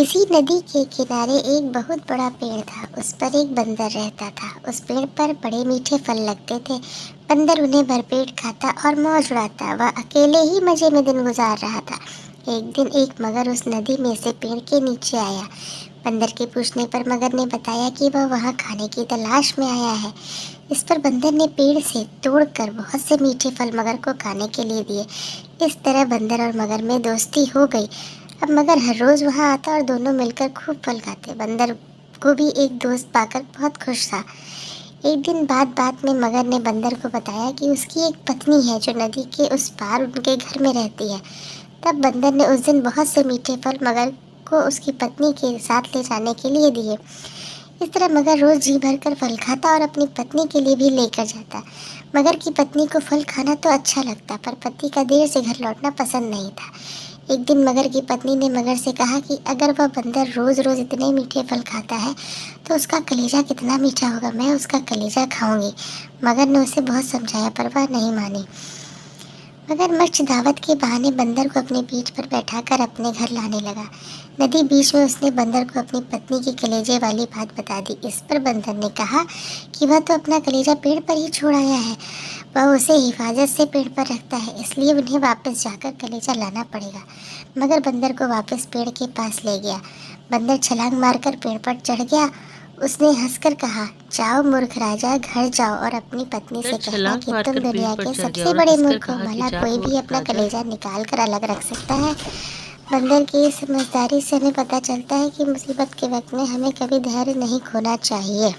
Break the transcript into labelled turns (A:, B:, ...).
A: किसी नदी के किनारे एक बहुत बड़ा पेड़ था। उस पर एक बंदर रहता था। उस पेड़ पर बड़े मीठे फल लगते थे। बंदर उन्हें भरपेट खाता और मौज उड़ाता। वह अकेले ही मजे में दिन गुजार रहा था। एक दिन एक मगर उस नदी में से पेड़ के नीचे आया। बंदर के पूछने पर मगर ने बताया कि वह वहाँ खाने की तलाश में आया है। इस पर बंदर ने पेड़ से तोड़कर बहुत से मीठे फल मगर को खाने के लिए दिए। इस तरह बंदर और मगर में दोस्ती हो गई। अब मगर हर रोज वहाँ आता और दोनों मिलकर खूब फल खाते। बंदर को भी एक दोस्त पाकर बहुत खुश था। एक दिन बात में मगर ने बंदर को बताया कि उसकी एक पत्नी है जो नदी के उस पार उनके घर में रहती है। तब बंदर ने उस दिन बहुत से मीठे फल मगर को उसकी पत्नी के साथ ले जाने के लिए दिए। इस तरह मगर रोज जी भर कर फल खाता और अपनी पत्नी के लिए भी लेकर जाता। मगर की पत्नी को फल खाना तो अच्छा लगता, पर पति का देर से घर लौटना पसंद नहीं था। एक दिन मगर की पत्नी ने मगर से कहा कि अगर वह बंदर रोज रोज इतने मीठे फल खाता है तो उसका कलेजा कितना मीठा होगा, मैं उसका कलेजा खाऊंगी। मगर ने उसे बहुत समझाया पर वह नहीं मानी। मगरमच्छ दावत के बहाने बंदर को अपनी पीठ पर बैठाकर अपने घर लाने लगा। नदी बीच में उसने बंदर को अपनी पत्नी की कलेजे वाली बात बता दी। इस पर बंदर ने कहा कि वह तो अपना कलेजा पेड़ पर ही छोड़ आया है। वह उसे हिफाजत से पेड़ पर रखता है, इसलिए उन्हें वापस जाकर कलेजा लाना पड़ेगा। मगर बंदर को वापस पेड़ के पास ले गया। बंदर छलांग मारकर पेड़ पर चढ़ गया। उसने हंसकर कहा, जाओ मूर्ख राजा, घर जाओ और अपनी पत्नी
B: बंदर
A: से कहना
B: छलांग
A: कि तुम
B: मारकर पेड़
A: दुनिया
B: पर
A: के
B: चढ़ गया
A: सबसे
B: और
A: बड़े
B: हंसकर
A: मूर्ख हो।
B: कहा कि
A: भला
B: जा
A: कोई भी
B: मूर्ख
A: अपना
B: राजा।
A: कलेजा निकाल कर अलग रख सकता है। बंदर की इस समझदारी से हमें पता चलता है कि मुसीबत के वक्त में हमें कभी धैर्य नहीं खोना चाहिए।